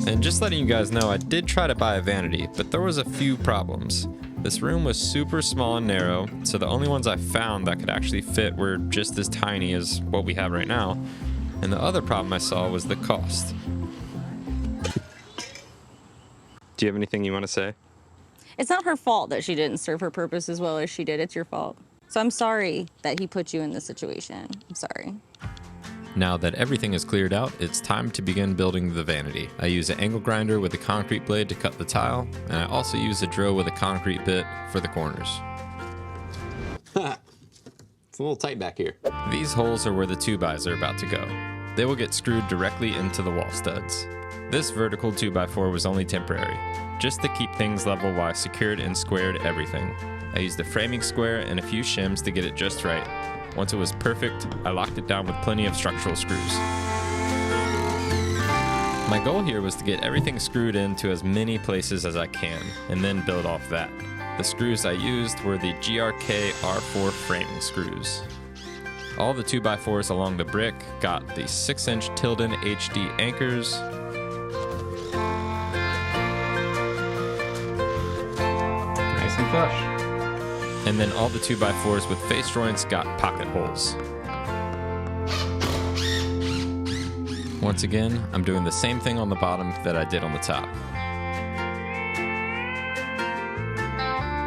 And just letting you guys know, I did try to buy a vanity, but there was a few problems. This room was super small and narrow, so the only ones I found that could actually fit were just as tiny as what we have right now. And the other problem I saw was the cost. Do you have anything you want to say? It's not her fault that she didn't serve her purpose as well as she did. It's your fault. So I'm sorry that he put you in this situation. I'm sorry. Now that everything is cleared out, it's time to begin building the vanity. I use an angle grinder with a concrete blade to cut the tile, and I also use a drill with a concrete bit for the corners. It's a little tight back here. These holes are where the 2x are about to go. They will get screwed directly into the wall studs. This vertical 2x4 was only temporary, just to keep things level while I secured and squared everything. I used a framing square and a few shims to get it just right. Once it was perfect, I locked it down with plenty of structural screws. My goal here was to get everything screwed into as many places as I can, and then build off that. The screws I used were the GRK R4 framing screws. All the 2x4s along the brick got the 6-inch Tilden HD anchors, Nice and flush. and then all the 2x4s with face joints got pocket holes. Once again, I'm doing the same thing on the bottom that I did on the top.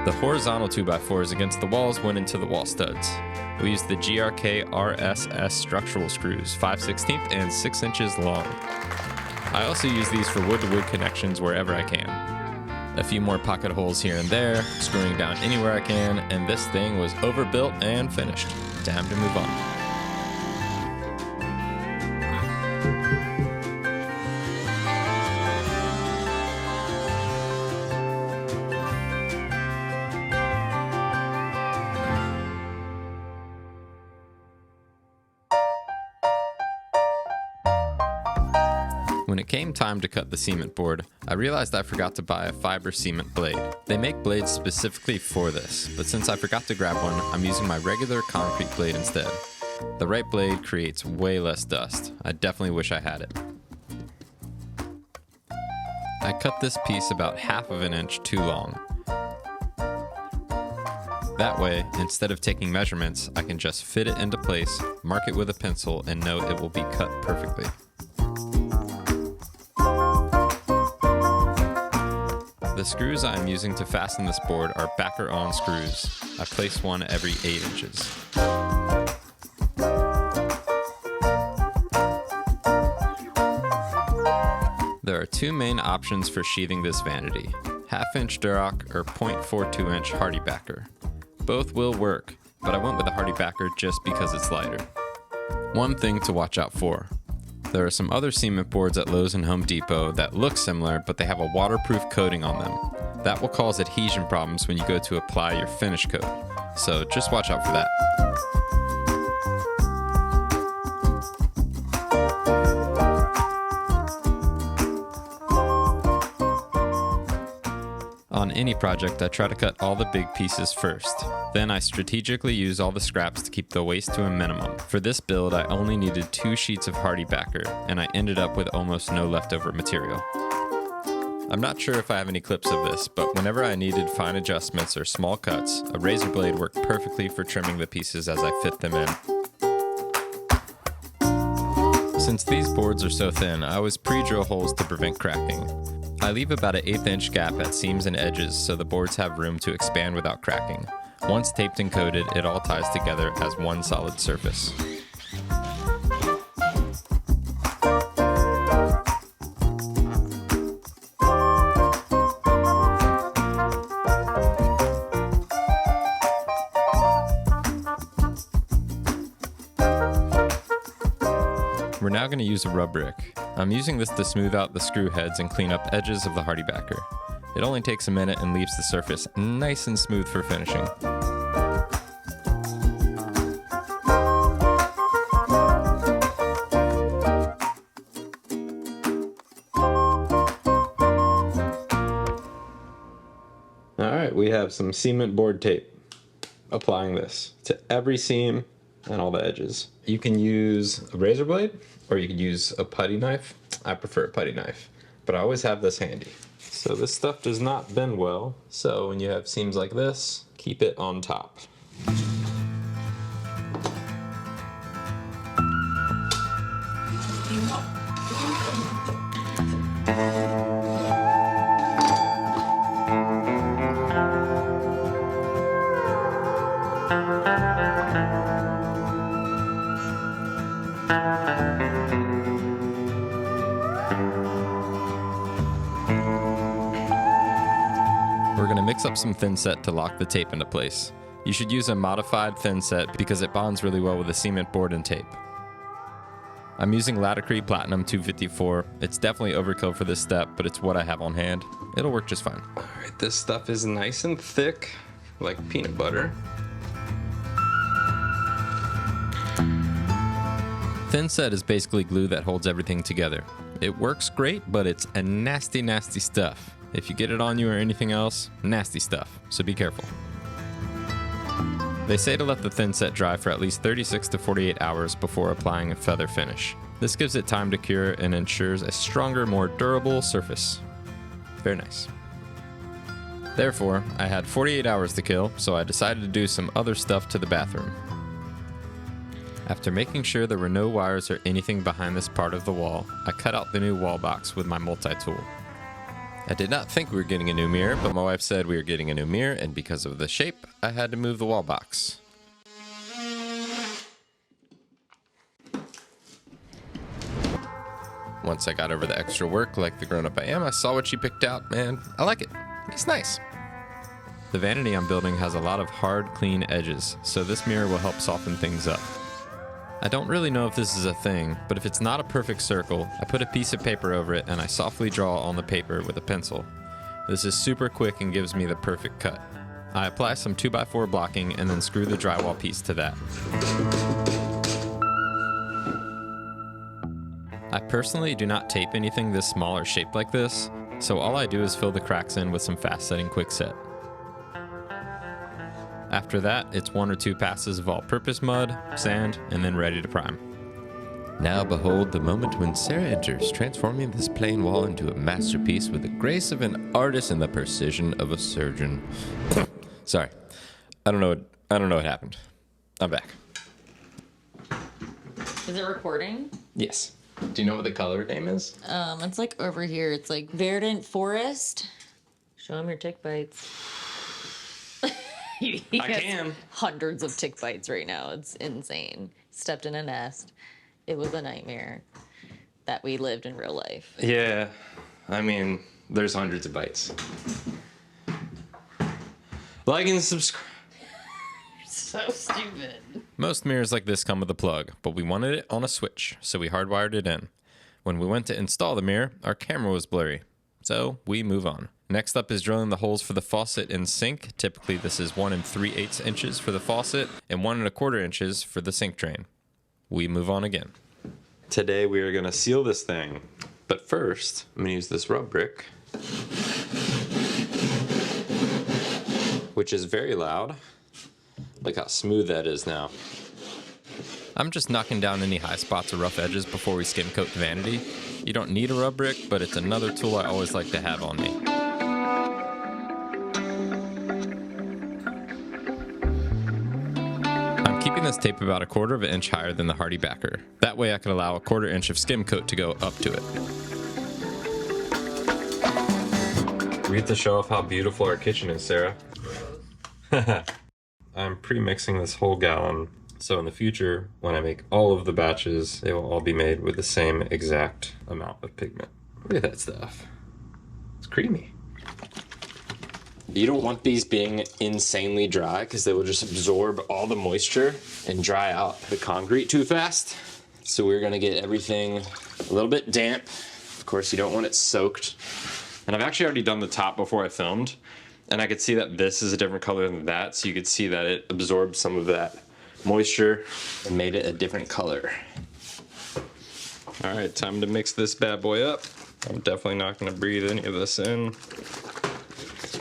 The horizontal 2x4s against the walls went into the wall studs. We used the GRK RSS structural screws, 5/16 and 6 inches long. I also use these for wood-to-wood connections wherever I can. A few more pocket holes here and there, screwing down anywhere I can, and this thing was overbuilt and finished. Time to move on. When it came time to cut the cement board, I realized I forgot to buy a fiber cement blade. They make blades specifically for this, but since I forgot to grab one, I'm using my regular concrete blade instead. The right blade creates way less dust. I definitely wish I had it. I cut this piece about 1/2 inch too long. That way, instead of taking measurements, I can just fit it into place, mark it with a pencil, and know it will be cut perfectly. The screws I am using to fasten this board are backer-on screws. I place one every 8 inches. There are two main options for sheathing this vanity: 1/2-inch Durock or 0.42-inch Hardy backer. Both will work, but I went with a Hardy backer just because it's lighter. One thing to watch out for: there are some other cement boards at Lowe's and Home Depot that look similar, but they have a waterproof coating on them. That will cause adhesion problems when you go to apply your finish coat, so just watch out for that. On any project, I try to cut all the big pieces first. Then I strategically use all the scraps to keep the waste to a minimum. For this build, I only needed 2 sheets of Hardy backer, and I ended up with almost no leftover material. I'm not sure if I have any clips of this, but whenever I needed fine adjustments or small cuts, a razor blade worked perfectly for trimming the pieces as I fit them in. Since these boards are so thin, I always pre-drill holes to prevent cracking. I leave about an 1/8 inch gap at seams and edges so the boards have room to expand without cracking. Once taped and coated, it all ties together as one solid surface. We're now going to use a rub brick. I'm using this to smooth out the screw heads and clean up edges of the Hardy backer. It only takes a minute and leaves the surface nice and smooth for finishing. Alright, we have some cement board tape. Applying this to every seam and all the edges. You can use a razor blade or you can use a putty knife. I prefer a putty knife, but I always have this handy. So this stuff does not bend well, so when you have seams like this, keep it on top. We're going to mix up some thin set to lock the tape into place. You should use a modified thin set because it bonds really well with the cement board and tape. I'm using Laticrete Platinum 254. It's definitely overkill for this step, but it's what I have on hand. It'll work just fine. All right, this stuff is nice and thick, like peanut butter. Thin set is basically glue that holds everything together. It works great, but it's a nasty, nasty stuff. If you get it on you or anything else, nasty stuff, so be careful. They say to let the thin set dry for at least 36 to 48 hours before applying a feather finish. This gives it time to cure and ensures a stronger, more durable surface. Very nice. Therefore, I had 48 hours to kill, so I decided to do some other stuff to the bathroom. After making sure there were no wires or anything behind this part of the wall, I cut out the new wall box with my multi-tool. I did not think we were getting a new mirror, but my wife said we were getting a new mirror, and because of the shape, I had to move the wall box. Once I got over the extra work, like the grown-up I am, I saw what she picked out, and I like it. It's nice. The vanity I'm building has a lot of hard, clean edges, so this mirror will help soften things up. I don't really know if this is a thing, but if it's not a perfect circle, I put a piece of paper over it and I softly draw on the paper with a pencil. This is super quick and gives me the perfect cut. I apply some 2x4 blocking and then screw the drywall piece to that. I personally do not tape anything this small or shaped like this, so all I do is fill the cracks in with some fast setting quick set. After that, it's 1 or 2 passes of all-purpose mud, sand, and then ready to prime. Now behold the moment when Sarah enters, transforming this plain wall into a masterpiece with the grace of an artist and the precision of a surgeon. Sorry, I don't know what happened. I'm back. Is it recording? Yes. Do you know what the color name is? It's like over here. It's like Verdant Forest. Show him your tick bites. He I has can. hundreds of tick bites right now. It's insane. Stepped in a nest. It was a nightmare that we lived in real life. Yeah, I mean, there's hundreds of bites. Like and subscribe. So stupid. Most mirrors like this come with a plug, but we wanted it on a switch, so we hardwired it in. When we went to install the mirror, our camera was blurry, so we move on. Next up is drilling the holes for the faucet and sink. Typically this is 1 3/8 inches for the faucet and 1 1/4 inches for the sink drain. We move on again. Today we are gonna seal this thing, but first I'm gonna use this rub brick, which is very loud. Look how smooth that is now. I'm just knocking down any high spots or rough edges before we skim coat the vanity. You don't need a rub brick, but it's another tool I always like to have on me. I'm keeping this tape about 1/4 inch higher than the hardy backer. That way I can allow 1/4 inch of skim coat to go up to it. We get to show off how beautiful our kitchen is, Sarah. I'm pre-mixing this whole gallon, so in the future, when I make all of the batches, they will all be made with the same exact amount of pigment. Look at that stuff. It's creamy. You don't want these being insanely dry because they will just absorb all the moisture and dry out the concrete too fast. So we're gonna get everything a little bit damp. Of course, you don't want it soaked. And I've actually already done the top before I filmed, and I could see that this is a different color than that, so you could see that it absorbed some of that moisture and made it a different color. All right, time to mix this bad boy up. I'm definitely not gonna breathe any of this in.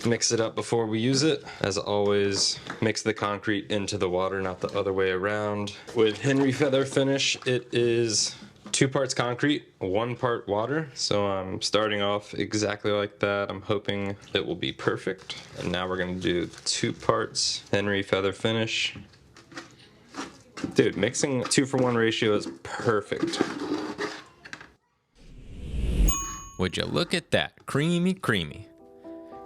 Mix it up before we use it. As always, mix the concrete into the water, not the other way around. With Henry Feather Finish, it is 2 parts concrete, 1 part water. So I'm starting off exactly like that. I'm hoping it will be perfect. And now we're gonna do 2 parts Henry feather finish. Dude, mixing 2-for-1 ratio is perfect. Would you look at that? Creamy, creamy.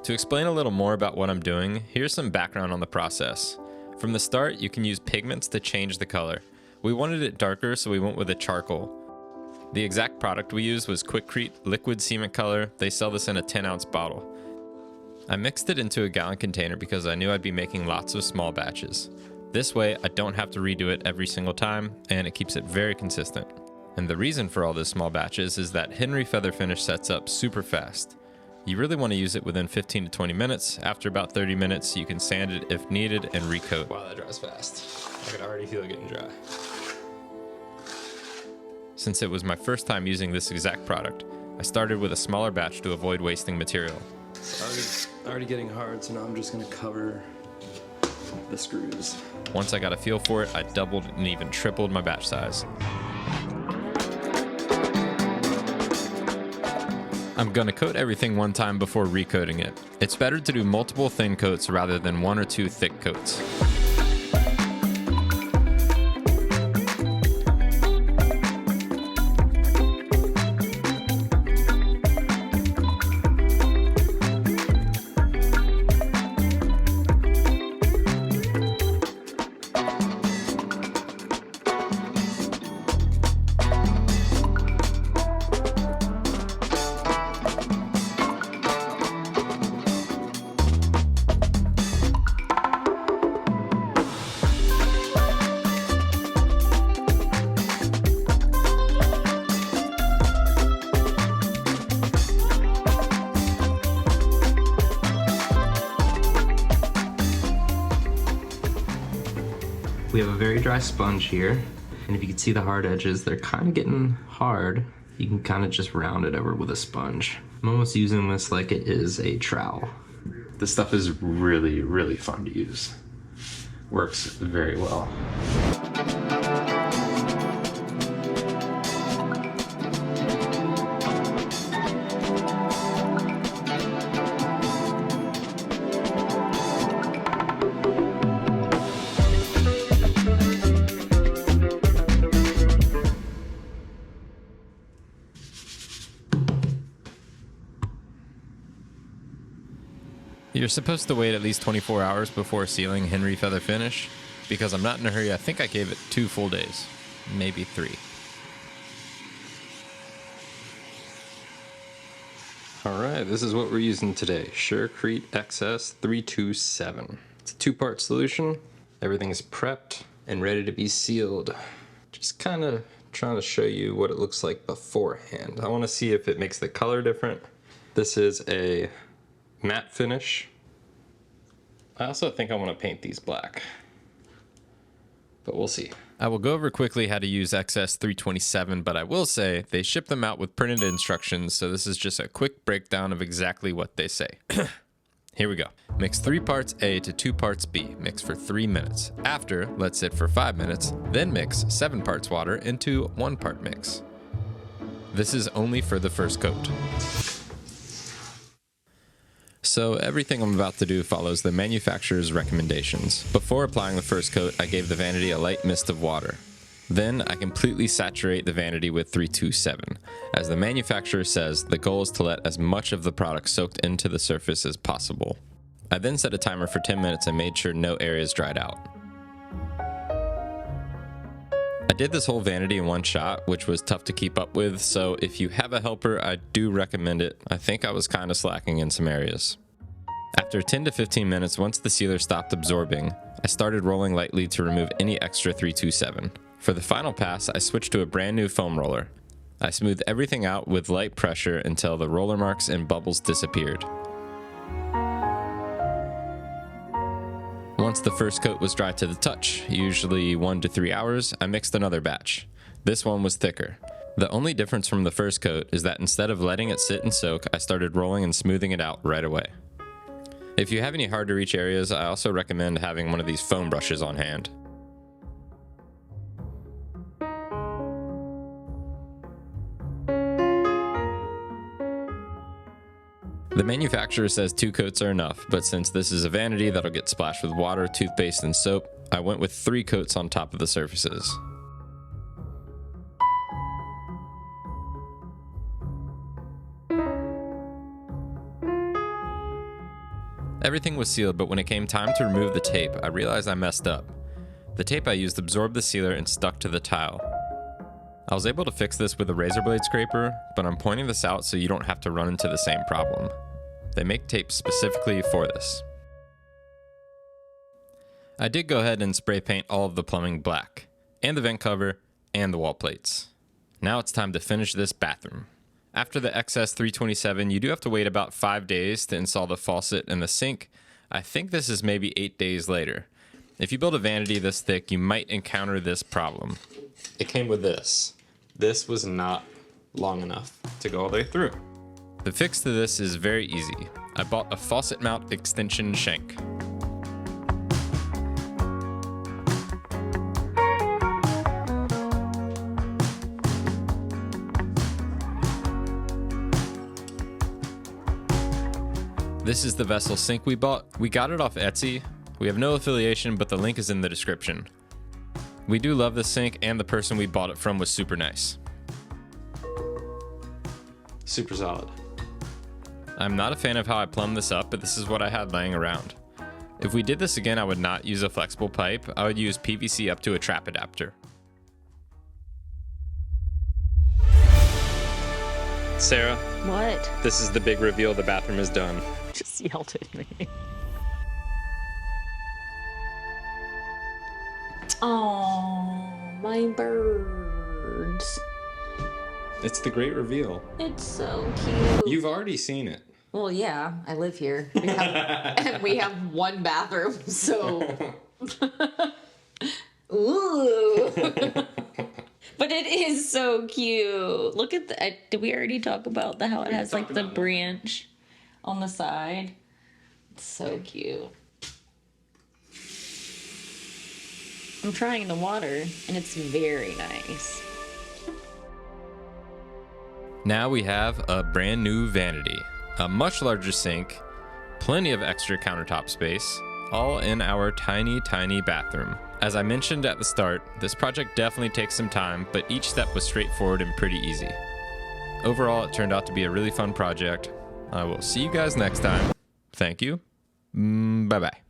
To explain a little more about what I'm doing, here's some background on the process. From the start, you can use pigments to change the color. We wanted it darker, so we went with a charcoal. The exact product we used was Quikrete liquid cement color. They sell this in a 10-ounce bottle. I mixed it into a gallon container because I knew I'd be making lots of small batches. This way, I don't have to redo it every single time, and it keeps it very consistent. And the reason for all those small batches is that Henry feather finish sets up super fast. You really want to use it within 15 to 20 minutes. After about 30 minutes, you can sand it if needed and recoat. Wow, that dries fast. I can already feel it getting dry. Since it was my first time using this exact product, I started with a smaller batch to avoid wasting material. It's already getting hard, so now I'm just gonna cover the screws. Once I got a feel for it, I doubled and even tripled my batch size. I'm gonna coat everything one time before recoating it. It's better to do multiple thin coats rather than 1 or 2 thick coats. We have a very dry sponge here, and if you can see the hard edges, they're kind of getting hard. You can kind of just round it over with a sponge. I'm almost using this like it is a trowel. This stuff is really, really fun to use. Works very well. You're supposed to wait at least 24 hours before sealing Henry feather finish. Because I'm not in a hurry, I think I gave it 2 full days, maybe 3. All right, this is what we're using today. Sheathing XS 327. It's a 2-part solution. Everything is prepped and ready to be sealed. Just kind of trying to show you what it looks like beforehand. I want to see if it makes the color different. This is a matte finish. I also think I want to paint these black, but we'll see. I will go over quickly how to use XS 327, but I will say they ship them out with printed instructions, so this is just a quick breakdown of exactly what they say. Here we go. Mix 3 parts A to 2 parts B. Mix for 3 minutes. After, let sit for 5 minutes, then mix 7 parts water into 1 part mix. This is only for the first coat. So everything I'm about to do follows the manufacturer's recommendations. Before applying the first coat, I gave the Vanity a light mist of water. Then I completely saturate the Vanity with 327. As the manufacturer says, the goal is to let as much of the product soaked into the surface as possible. I then set a timer for 10 minutes and made sure no areas dried out. I did this whole Vanity in one shot, which was tough to keep up with, so if you have a helper, I do recommend it. I think I was kind of slacking in some areas. After 10 to 15 minutes, once the sealer stopped absorbing, I started rolling lightly to remove any extra 327. For the final pass, I switched to a brand new foam roller. I smoothed everything out with light pressure until the roller marks and bubbles disappeared. Once the first coat was dry to the touch, usually 1 to 3 hours, I mixed another batch. This one was thicker. The only difference from the first coat is that instead of letting it sit and soak, I started rolling and smoothing it out right away. If you have any hard to reach areas, I also recommend having one of these foam brushes on hand. The manufacturer says 2 coats are enough, but since this is a vanity that'll get splashed with water, toothpaste, and soap, I went with 3 coats on top of the surfaces. Everything was sealed, but when it came time to remove the tape, I realized I messed up. The tape I used absorbed the sealer and stuck to the tile. I was able to fix this with a razor blade scraper, but I'm pointing this out so you don't have to run into the same problem. They make tape specifically for this. I did go ahead and spray paint all of the plumbing black, and the vent cover, and the wall plates. Now it's time to finish this bathroom. After the XS327, you do have to wait about 5 days to install the faucet and the sink. I think this is maybe 8 days later. If you build a vanity this thick, you might encounter this problem. It came with this. This was not long enough to go all the way through. The fix to this is very easy. I bought a faucet mount extension shank. This is the vessel sink we bought. We got it off Etsy. We have no affiliation, but the link is in the description. We do love this sink, and the person we bought it from was super nice. Super solid. I'm not a fan of how I plumbed this up, but this is what I had laying around. If we did this again, I would not use a flexible pipe. I would use PVC up to a trap adapter. Sarah, What? this is the big reveal. The bathroom is done. Just yelled at me. Oh, my birds. It's the great reveal. It's so cute. You've already seen it. Well, yeah, I live here. We have one bathroom, so. Ooh. But it is so cute. Look at the. Did we already talk about how it has like the branch on the side? It's so cute. I'm trying the water, and it's very nice. Now we have a brand new vanity, a much larger sink, plenty of extra countertop space, all in our tiny, tiny bathroom. As I mentioned at the start, this project definitely takes some time, but each step was straightforward and pretty easy. Overall, it turned out to be a really fun project. I will see you guys next time. Thank you. Bye-bye.